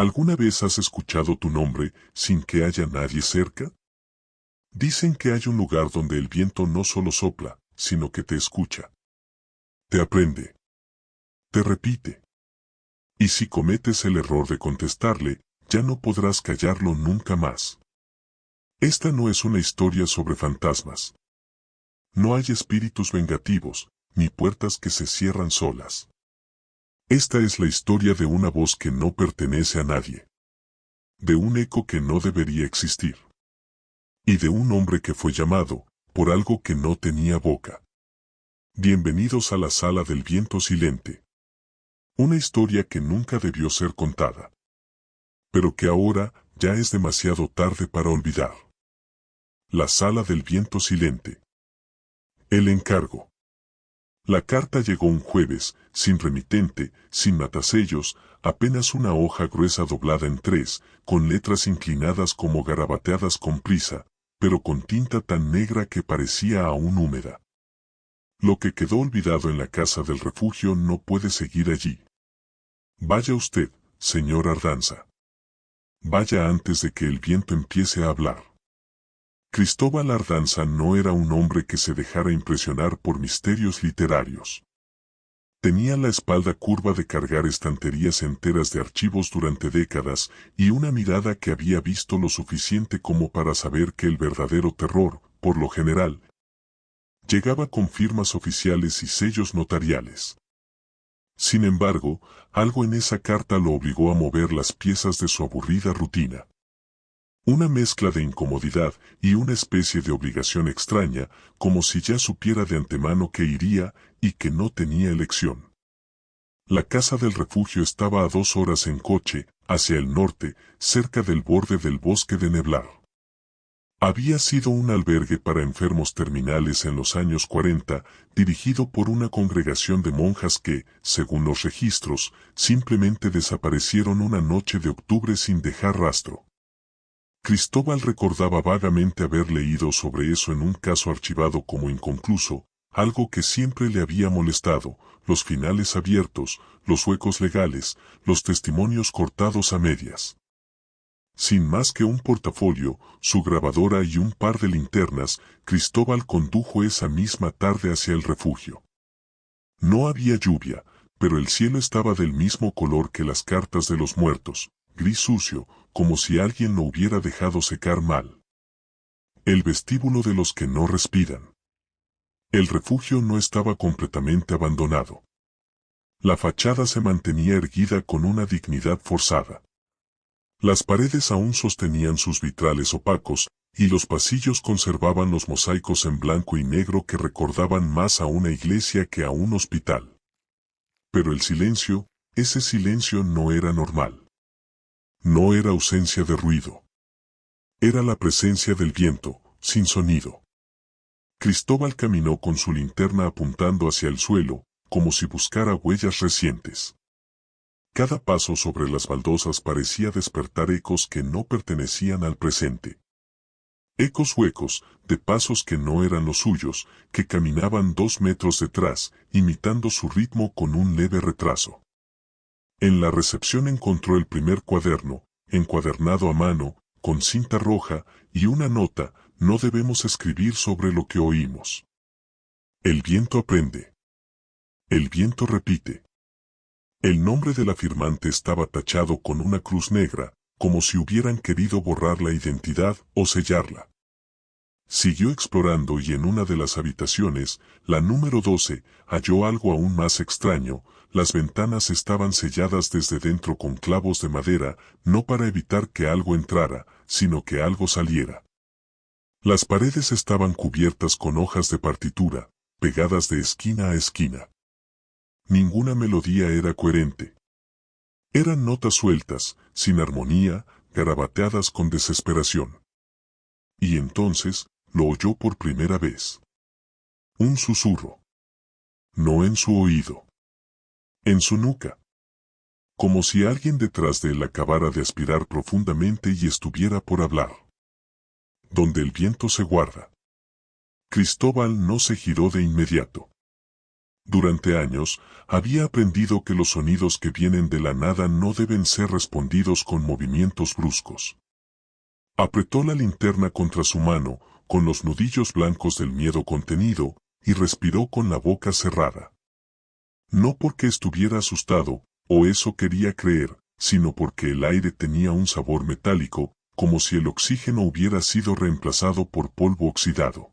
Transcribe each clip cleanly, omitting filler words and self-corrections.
¿Alguna vez has escuchado tu nombre sin que haya nadie cerca? Dicen que hay un lugar donde el viento no solo sopla, sino que te escucha. Te aprende. Te repite. Y si cometes el error de contestarle, ya no podrás callarlo nunca más. Esta no es una historia sobre fantasmas. No hay espíritus vengativos, ni puertas que se cierran solas. Esta es la historia de una voz que no pertenece a nadie. De un eco que no debería existir. Y de un hombre que fue llamado, por algo que no tenía boca. Bienvenidos a la sala del viento silente. Una historia que nunca debió ser contada. Pero que ahora ya es demasiado tarde para olvidar. La sala del viento silente. El encargo. La carta llegó un jueves, sin remitente, sin matasellos, apenas una hoja gruesa doblada en tres, con letras inclinadas como garabateadas con prisa, pero con tinta tan negra que parecía aún húmeda. Lo que quedó olvidado en la casa del refugio no puede seguir allí. Vaya usted, señor Ardanza. Vaya antes de que el viento empiece a hablar. Cristóbal Ardanza no era un hombre que se dejara impresionar por misterios literarios. Tenía la espalda curva de cargar estanterías enteras de archivos durante décadas y una mirada que había visto lo suficiente como para saber que el verdadero terror, por lo general, llegaba con firmas oficiales y sellos notariales. Sin embargo, algo en esa carta lo obligó a mover las piezas de su aburrida rutina. Una mezcla de incomodidad y una especie de obligación extraña, como si ya supiera de antemano que iría y que no tenía elección. La casa del refugio estaba a 2 horas en coche, hacia el norte, cerca del borde del bosque de Neblar. Había sido un albergue para enfermos terminales en los años 40, dirigido por una congregación de monjas que, según los registros, simplemente desaparecieron una noche de octubre sin dejar rastro. Cristóbal recordaba vagamente haber leído sobre eso en un caso archivado como inconcluso, algo que siempre le había molestado, los finales abiertos, los huecos legales, los testimonios cortados a medias. Sin más que un portafolio, su grabadora y un par de linternas, Cristóbal condujo esa misma tarde hacia el refugio. No había lluvia, pero el cielo estaba del mismo color que las cartas de los muertos, gris sucio, como si alguien lo hubiera dejado secar mal. El vestíbulo de los que no respiran. El refugio no estaba completamente abandonado. La fachada se mantenía erguida con una dignidad forzada. Las paredes aún sostenían sus vitrales opacos, y los pasillos conservaban los mosaicos en blanco y negro que recordaban más a una iglesia que a un hospital. Pero el silencio, ese silencio no era normal. No era ausencia de ruido. Era la presencia del viento, sin sonido. Cristóbal caminó con su linterna apuntando hacia el suelo, como si buscara huellas recientes. Cada paso sobre las baldosas parecía despertar ecos que no pertenecían al presente. Ecos huecos, de pasos que no eran los suyos, que caminaban 2 metros detrás, imitando su ritmo con un leve retraso. En la recepción encontró el primer cuaderno, encuadernado a mano, con cinta roja, y una nota: no debemos escribir sobre lo que oímos. El viento aprende. El viento repite. El nombre de la firmante estaba tachado con una cruz negra, como si hubieran querido borrar la identidad o sellarla. Siguió explorando y en una de las habitaciones, la número 12, halló algo aún más extraño: las ventanas estaban selladas desde dentro con clavos de madera, no para evitar que algo entrara, sino que algo saliera. Las paredes estaban cubiertas con hojas de partitura, pegadas de esquina a esquina. Ninguna melodía era coherente. Eran notas sueltas, sin armonía, garabateadas con desesperación. Y entonces, lo oyó por primera vez. Un susurro. No en su oído. En su nuca. Como si alguien detrás de él acabara de aspirar profundamente y estuviera por hablar. Donde el viento se guarda. Cristóbal no se giró de inmediato. Durante años, había aprendido que los sonidos que vienen de la nada no deben ser respondidos con movimientos bruscos. Apretó la linterna contra su mano, con los nudillos blancos del miedo contenido, y respiró con la boca cerrada. No porque estuviera asustado, o eso quería creer, sino porque el aire tenía un sabor metálico, como si el oxígeno hubiera sido reemplazado por polvo oxidado.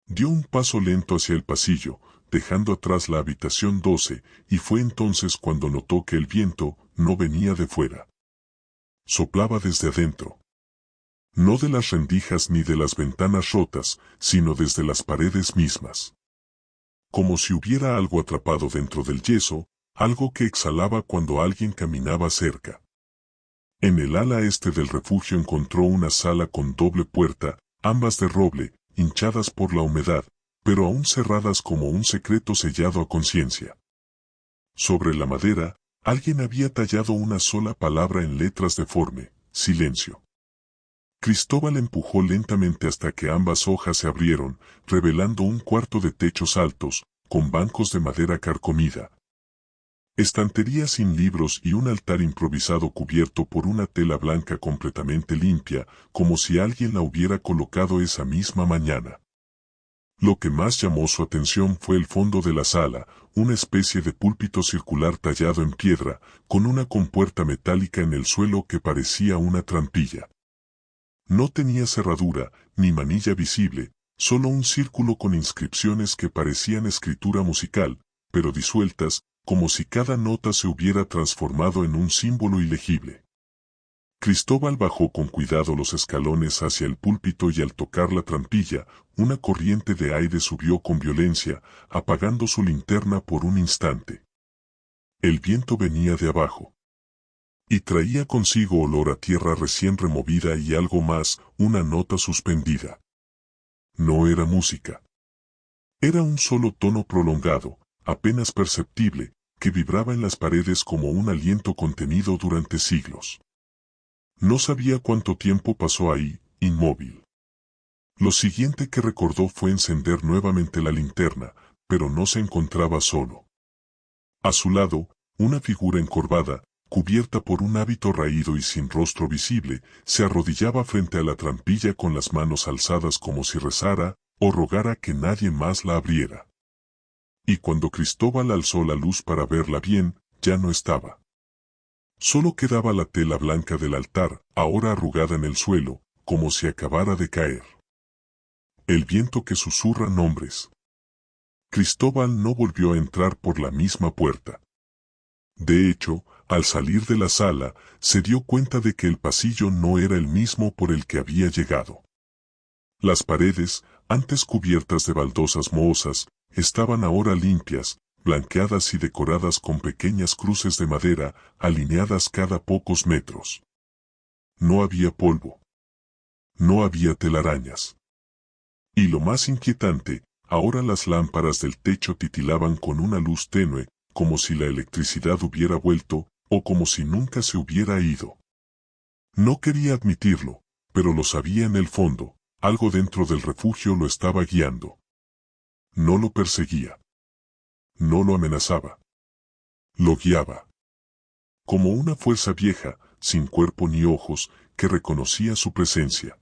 Dio un paso lento hacia el pasillo, dejando atrás la habitación 12, y fue entonces cuando notó que el viento no venía de fuera. Soplaba desde adentro. No de las rendijas ni de las ventanas rotas, sino desde las paredes mismas. Como si hubiera algo atrapado dentro del yeso, algo que exhalaba cuando alguien caminaba cerca. En el ala este del refugio encontró una sala con doble puerta, ambas de roble, hinchadas por la humedad, pero aún cerradas como un secreto sellado a conciencia. Sobre la madera, alguien había tallado una sola palabra en letras deforme: silencio. Cristóbal empujó lentamente hasta que ambas hojas se abrieron, revelando un cuarto de techos altos, con bancos de madera carcomida, estanterías sin libros y un altar improvisado cubierto por una tela blanca completamente limpia, como si alguien la hubiera colocado esa misma mañana. Lo que más llamó su atención fue el fondo de la sala, una especie de púlpito circular tallado en piedra, con una compuerta metálica en el suelo que parecía una trampilla. No tenía cerradura, ni manilla visible, solo un círculo con inscripciones que parecían escritura musical, pero disueltas, como si cada nota se hubiera transformado en un símbolo ilegible. Cristóbal bajó con cuidado los escalones hacia el púlpito y al tocar la trampilla, una corriente de aire subió con violencia, apagando su linterna por un instante. El viento venía de abajo. Y traía consigo olor a tierra recién removida y algo más, una nota suspendida. No era música. Era un solo tono prolongado, apenas perceptible, que vibraba en las paredes como un aliento contenido durante siglos. No sabía cuánto tiempo pasó ahí, inmóvil. Lo siguiente que recordó fue encender nuevamente la linterna, pero no se encontraba solo. A su lado, una figura encorvada, cubierta por un hábito raído y sin rostro visible, se arrodillaba frente a la trampilla con las manos alzadas como si rezara, o rogara que nadie más la abriera. Y cuando Cristóbal alzó la luz para verla bien, ya no estaba. Solo quedaba la tela blanca del altar, ahora arrugada en el suelo, como si acabara de caer. El viento que susurra nombres. Cristóbal no volvió a entrar por la misma puerta. De hecho, al salir de la sala, se dio cuenta de que el pasillo no era el mismo por el que había llegado. Las paredes, antes cubiertas de baldosas mohosas, estaban ahora limpias, blanqueadas y decoradas con pequeñas cruces de madera, alineadas cada pocos metros. No había polvo. No había telarañas. Y lo más inquietante, ahora las lámparas del techo titilaban con una luz tenue, como si la electricidad hubiera vuelto, o como si nunca se hubiera ido. No quería admitirlo, pero lo sabía en el fondo, algo dentro del refugio lo estaba guiando. No lo perseguía. No lo amenazaba. Lo guiaba. Como una fuerza vieja, sin cuerpo ni ojos, que reconocía su presencia.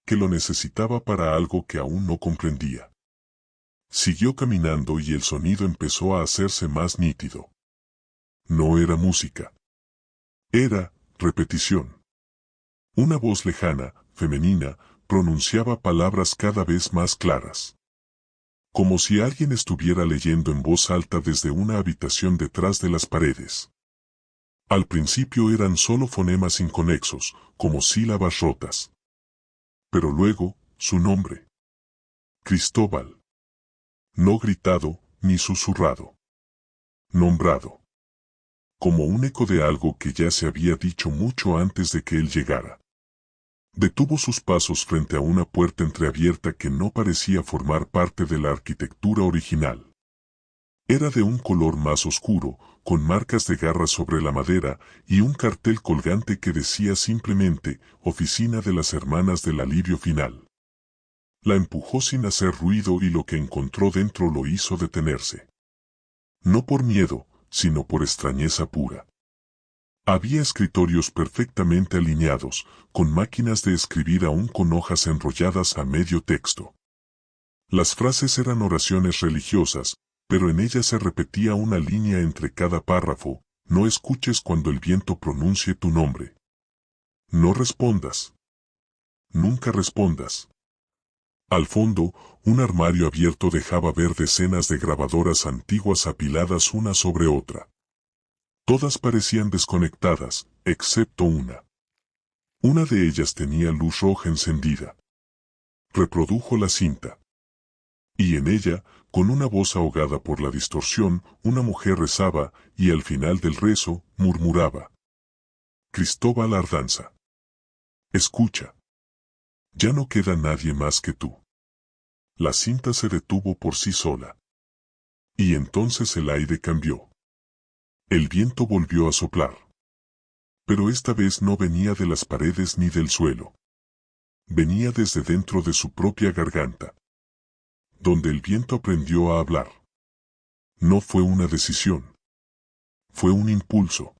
Que lo necesitaba para algo que aún no comprendía. Siguió caminando y el sonido empezó a hacerse más nítido. No era música. Era repetición. Una voz lejana, femenina, pronunciaba palabras cada vez más claras. Como si alguien estuviera leyendo en voz alta desde una habitación detrás de las paredes. Al principio eran solo fonemas inconexos, como sílabas rotas. Pero luego, su nombre. Cristóbal. No gritado, ni susurrado. Nombrado. Como un eco de algo que ya se había dicho mucho antes de que él llegara. Detuvo sus pasos frente a una puerta entreabierta que no parecía formar parte de la arquitectura original. Era de un color más oscuro, con marcas de garras sobre la madera, y un cartel colgante que decía simplemente, Oficina de las Hermanas del Alivio Final. La empujó sin hacer ruido y lo que encontró dentro lo hizo detenerse. No por miedo, sino por extrañeza pura. Había escritorios perfectamente alineados, con máquinas de escribir aún con hojas enrolladas a medio texto. Las frases eran oraciones religiosas, pero en ellas se repetía una línea entre cada párrafo: no escuches cuando el viento pronuncie tu nombre. No respondas. Nunca respondas. Al fondo, un armario abierto dejaba ver decenas de grabadoras antiguas apiladas una sobre otra. Todas parecían desconectadas, excepto una. Una de ellas tenía luz roja encendida. Reprodujo la cinta. Y en ella, con una voz ahogada por la distorsión, una mujer rezaba, y al final del rezo, murmuraba: Cristóbal Ardanza. Escucha. Ya no queda nadie más que tú. La cinta se detuvo por sí sola. Y entonces el aire cambió. El viento volvió a soplar. Pero esta vez no venía de las paredes ni del suelo. Venía desde dentro de su propia garganta, donde el viento aprendió a hablar. No fue una decisión. Fue un impulso.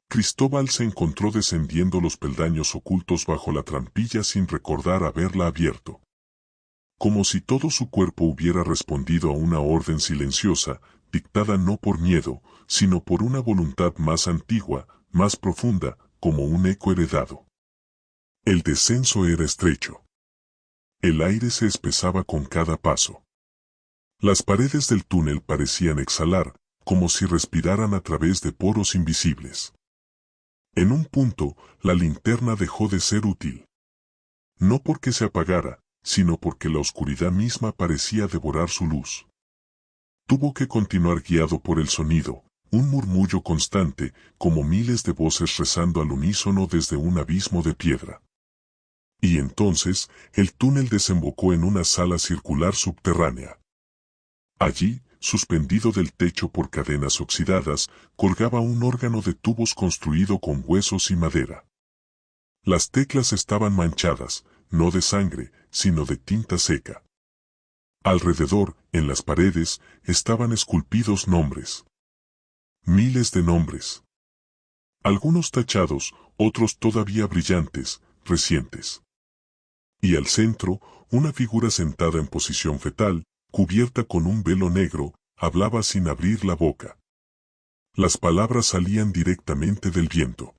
Cristóbal se encontró descendiendo los peldaños ocultos bajo la trampilla sin recordar haberla abierto. Como si todo su cuerpo hubiera respondido a una orden silenciosa, dictada no por miedo, sino por una voluntad más antigua, más profunda, como un eco heredado. El descenso era estrecho. El aire se espesaba con cada paso. Las paredes del túnel parecían exhalar, como si respiraran a través de poros invisibles. En un punto, la linterna dejó de ser útil. No porque se apagara, sino porque la oscuridad misma parecía devorar su luz. Tuvo que continuar guiado por el sonido, un murmullo constante, como miles de voces rezando al unísono desde un abismo de piedra. Y entonces, el túnel desembocó en una sala circular subterránea. Allí, suspendido del techo por cadenas oxidadas, colgaba un órgano de tubos construido con huesos y madera. Las teclas estaban manchadas, no de sangre, sino de tinta seca. Alrededor, en las paredes, estaban esculpidos nombres. Miles de nombres. Algunos tachados, otros todavía brillantes, recientes. Y al centro, una figura sentada en posición fetal, cubierta con un velo negro, hablaba sin abrir la boca. Las palabras salían directamente del viento.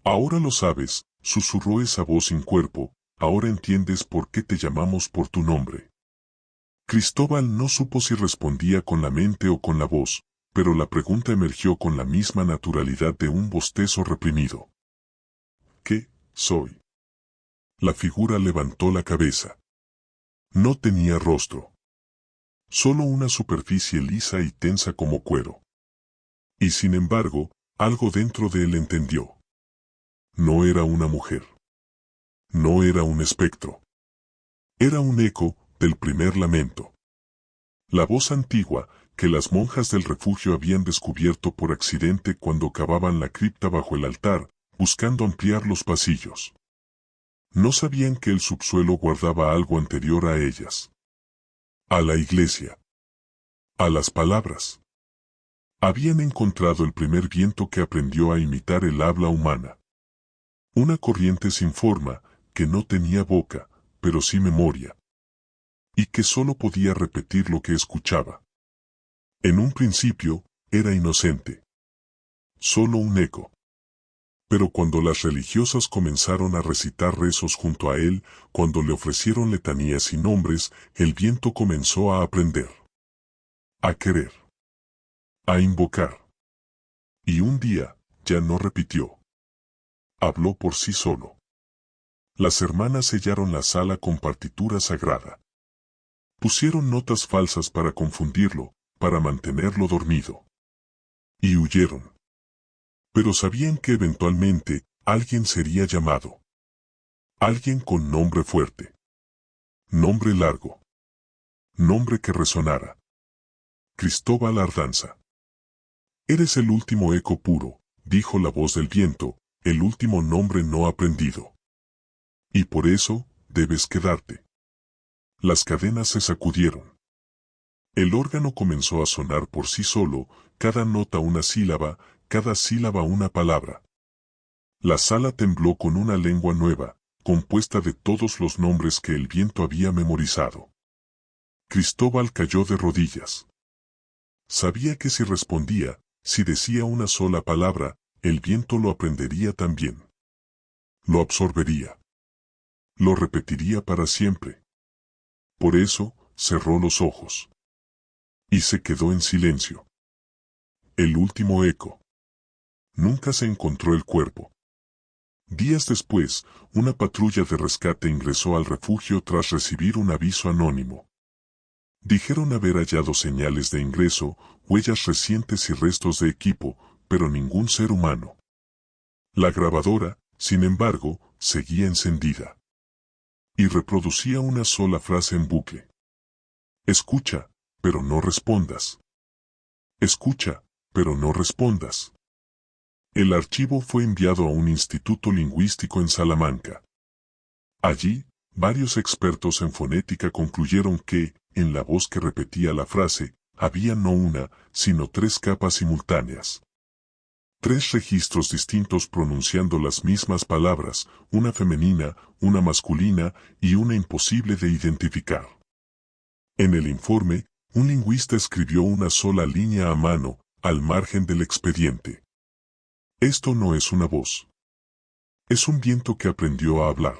Ahora lo sabes, susurró esa voz sin cuerpo, ahora entiendes por qué te llamamos por tu nombre. Cristóbal no supo si respondía con la mente o con la voz, pero la pregunta emergió con la misma naturalidad de un bostezo reprimido. ¿Qué soy? La figura levantó la cabeza. No tenía rostro. Solo una superficie lisa y tensa como cuero. Y sin embargo, algo dentro de él entendió. No era una mujer. No era un espectro. Era un eco del primer lamento. La voz antigua que las monjas del refugio habían descubierto por accidente cuando cavaban la cripta bajo el altar, buscando ampliar los pasillos. No sabían que el subsuelo guardaba algo anterior a ellas. A la iglesia. A las palabras. Habían encontrado el primer viento que aprendió a imitar el habla humana. Una corriente sin forma, que no tenía boca, pero sí memoria. Y que solo podía repetir lo que escuchaba. En un principio, era inocente. Solo un eco. Pero cuando las religiosas comenzaron a recitar rezos junto a él, cuando le ofrecieron letanías y nombres, el viento comenzó a aprender. A querer. A invocar. Y un día, ya no repitió. Habló por sí solo. Las hermanas sellaron la sala con partitura sagrada. Pusieron notas falsas para confundirlo, para mantenerlo dormido. Y huyeron. Pero sabían que eventualmente, alguien sería llamado. Alguien con nombre fuerte. Nombre largo. Nombre que resonara. Cristóbal Ardanza. Eres el último eco puro, dijo la voz del viento, el último nombre no aprendido. Y por eso, debes quedarte. Las cadenas se sacudieron. El órgano comenzó a sonar por sí solo, cada nota una sílaba, cada sílaba una palabra. La sala tembló con una lengua nueva, compuesta de todos los nombres que el viento había memorizado. Cristóbal cayó de rodillas. Sabía que si respondía, si decía una sola palabra, el viento lo aprendería también. Lo absorbería. Lo repetiría para siempre. Por eso, cerró los ojos. Y se quedó en silencio. El último eco. Nunca se encontró el cuerpo. Días después, una patrulla de rescate ingresó al refugio tras recibir un aviso anónimo. Dijeron haber hallado señales de ingreso, huellas recientes y restos de equipo, pero ningún ser humano. La grabadora, sin embargo, seguía encendida. Y reproducía una sola frase en bucle. Escucha, pero no respondas. Escucha, pero no respondas. El archivo fue enviado a un instituto lingüístico en Salamanca. Allí, varios expertos en fonética concluyeron que, en la voz que repetía la frase, había no una, sino 3 capas simultáneas. 3 registros distintos pronunciando las mismas palabras, una femenina, una masculina y una imposible de identificar. En el informe, un lingüista escribió una sola línea a mano, al margen del expediente. Esto no es una voz. Es un viento que aprendió a hablar.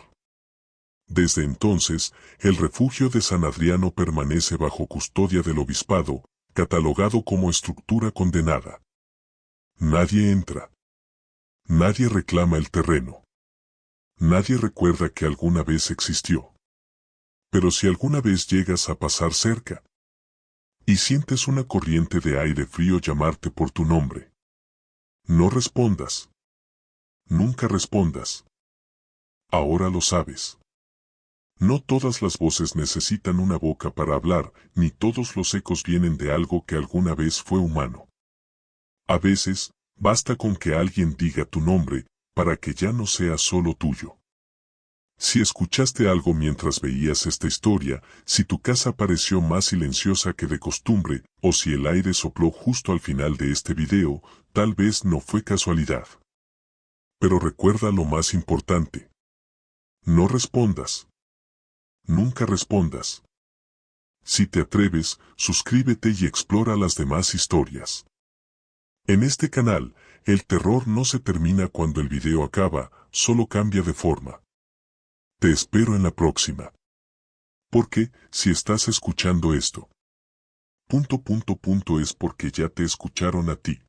Desde entonces, el refugio de San Adriano permanece bajo custodia del obispado, catalogado como estructura condenada. Nadie entra. Nadie reclama el terreno. Nadie recuerda que alguna vez existió. Pero si alguna vez llegas a pasar cerca y sientes una corriente de aire frío llamarte por tu nombre, no respondas. Nunca respondas. Ahora lo sabes. No todas las voces necesitan una boca para hablar, ni todos los ecos vienen de algo que alguna vez fue humano. A veces, basta con que alguien diga tu nombre, para que ya no sea solo tuyo. Si escuchaste algo mientras veías esta historia, si tu casa pareció más silenciosa que de costumbre, o si el aire sopló justo al final de este video, tal vez no fue casualidad. Pero recuerda lo más importante. No respondas. Nunca respondas. Si te atreves, suscríbete y explora las demás historias. En este canal, el terror no se termina cuando el video acaba, solo cambia de forma. Te espero en la próxima. Porque, si estás escuchando esto, es porque ya te escucharon a ti.